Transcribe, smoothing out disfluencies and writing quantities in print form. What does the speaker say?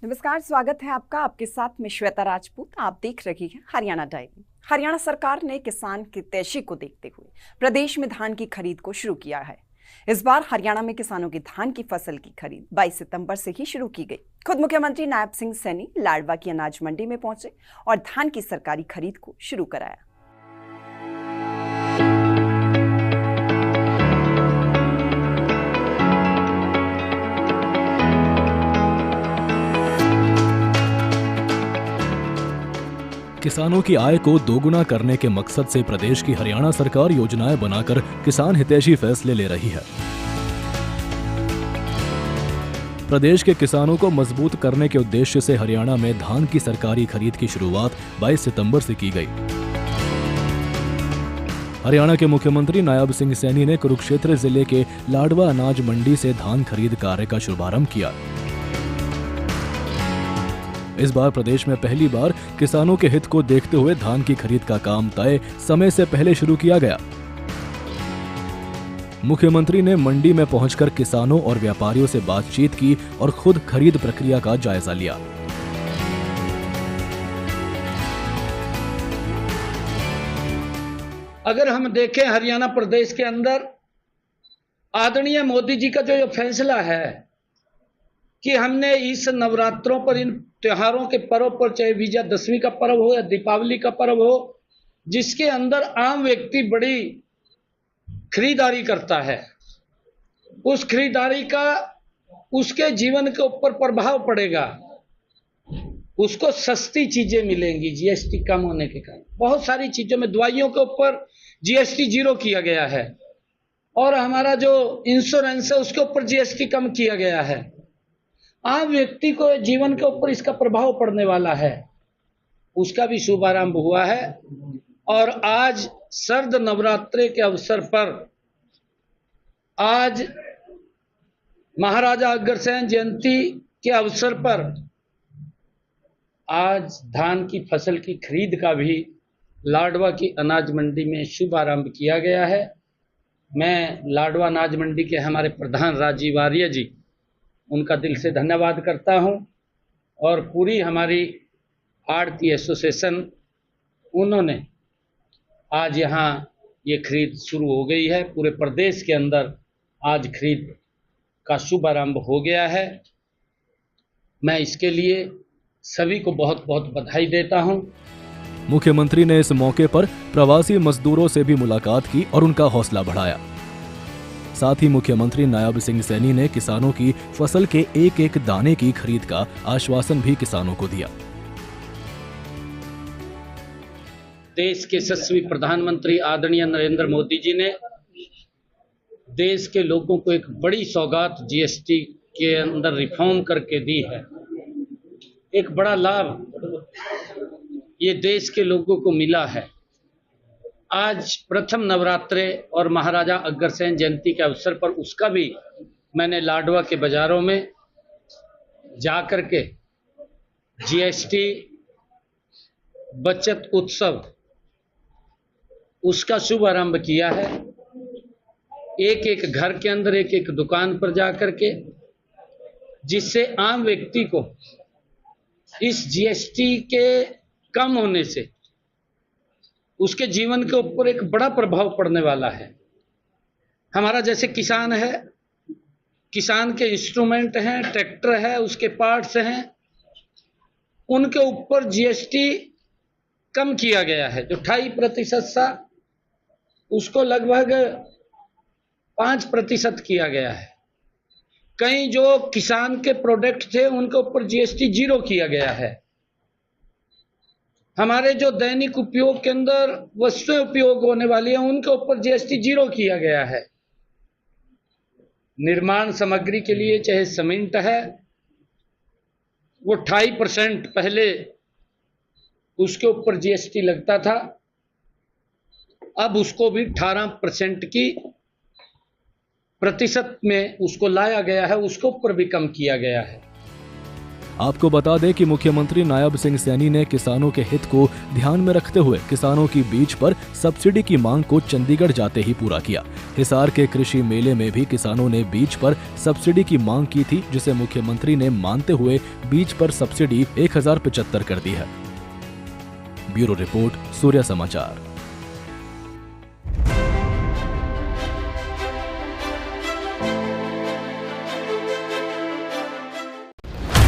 नमस्कार, स्वागत है आपका। आपके साथ में श्वेता राजपूत। आप देख रही हैं हरियाणा डायरी। हरियाणा सरकार ने किसान हितैषी को देखते हुए प्रदेश में धान की खरीद को शुरू किया है। इस बार हरियाणा में किसानों की धान की फसल की खरीद 22 सितंबर से ही शुरू की गई। खुद मुख्यमंत्री नायब सिंह सैनी लाडवा की अनाज मंडी में पहुंचे और धान की सरकारी खरीद को शुरू कराया। किसानों की आय को दोगुना करने के मकसद से प्रदेश की हरियाणा सरकार योजनाएं बनाकर किसान हितैषी फैसले ले रही है। प्रदेश के किसानों को मजबूत करने के उद्देश्य से हरियाणा में धान की सरकारी खरीद की शुरुआत 22 सितंबर से की गई। हरियाणा के मुख्यमंत्री नायब सिंह सैनी ने कुरुक्षेत्र जिले के लाडवा अनाज मंडी से धान खरीद कार्य का शुभारंभ किया। इस बार प्रदेश में पहली बार किसानों के हित को देखते हुए धान की खरीद का काम तय समय से पहले शुरू किया गया। मुख्यमंत्री ने मंडी में पहुंचकर किसानों और व्यापारियों से बातचीत की और खुद खरीद प्रक्रिया का जायजा लिया। अगर हम देखें हरियाणा प्रदेश के अंदर आदरणीय मोदी जी का जो फैसला है कि हमने इस नवरात्रों पर, इन त्योहारों के पर्व पर, चाहे विजयादशमी का पर्व हो या दीपावली का पर्व हो, जिसके अंदर आम व्यक्ति बड़ी खरीदारी करता है, उस खरीदारी का उसके जीवन के ऊपर प्रभाव पड़ेगा। उसको सस्ती चीजें मिलेंगी जीएसटी कम होने के कारण। बहुत सारी चीजों में, दवाइयों के ऊपर जीएसटी 0 किया गया है और हमारा जो इंश्योरेंस है उसके ऊपर जीएसटी कम किया गया है। आम व्यक्ति को जीवन के ऊपर इसका प्रभाव पड़ने वाला है, उसका भी शुभारंभ हुआ है। और आज शरद नवरात्रे के अवसर पर, आज महाराजा अग्रसेन जयंती के अवसर पर, आज धान की फसल की खरीद का भी लाडवा की अनाज मंडी में शुभारंभ किया गया है। मैं लाडवा अनाज मंडी के हमारे प्रधान राजीव आर्य जी, उनका दिल से धन्यवाद करता हूं, और पूरी हमारी आड़ती एसोसिएशन, उन्होंने आज यहाँ ये खरीद शुरू हो गई है। पूरे प्रदेश के अंदर आज खरीद का शुभारंभ हो गया है। मैं इसके लिए सभी को बहुत बहुत बधाई देता हूं। मुख्यमंत्री ने इस मौके पर प्रवासी मजदूरों से भी मुलाकात की और उनका हौसला बढ़ाया। साथ ही मुख्यमंत्री नायब सिंह सैनी ने किसानों की फसल के एक एक दाने की खरीद का आश्वासन भी किसानों को दिया। देश के यशस्वी प्रधानमंत्री आदरणीय नरेंद्र मोदी जी ने देश के लोगों को एक बड़ी सौगात जीएसटी के अंदर रिफॉर्म करके दी है। एक बड़ा लाभ ये देश के लोगों को मिला है। आज प्रथम नवरात्रे और महाराजा अग्रसेन जयंती के अवसर पर, उसका भी मैंने लाडवा के बाजारों में जाकर के जीएसटी बचत उत्सव, उसका शुभारंभ किया है। एक एक घर के अंदर, एक एक दुकान पर जाकर के, जिससे आम व्यक्ति को इस जीएसटी के कम होने से उसके जीवन के ऊपर एक बड़ा प्रभाव पड़ने वाला है। हमारा जैसे किसान है, किसान के इंस्ट्रूमेंट हैं, ट्रैक्टर है, उसके पार्ट्स हैं, उनके ऊपर जीएसटी कम किया गया है। जो 28% था उसको लगभग 5% किया गया है। कई जो किसान के प्रोडक्ट थे उनके ऊपर जीएसटी 0 किया गया है। हमारे जो दैनिक उपयोग के अंदर वस्तुएं उपयोग होने वाली हैं उनके ऊपर जीएसटी 0 किया गया है। निर्माण सामग्री के लिए चाहे सीमेंट है, वो 28% पहले उसके ऊपर जीएसटी लगता था, अब उसको भी 18% की प्रतिशत में उसको लाया गया है, उसके ऊपर भी कम किया गया है। आपको बता दें कि मुख्यमंत्री नायब सिंह सैनी ने किसानों के हित को ध्यान में रखते हुए किसानों की बीज पर सब्सिडी की मांग को चंडीगढ़ जाते ही पूरा किया। हिसार के कृषि मेले में भी किसानों ने बीज पर सब्सिडी की मांग की थी, जिसे मुख्यमंत्री ने मानते हुए बीज पर सब्सिडी 1075 कर दी है। ब्यूरो रिपोर्ट, सूर्य समाचार।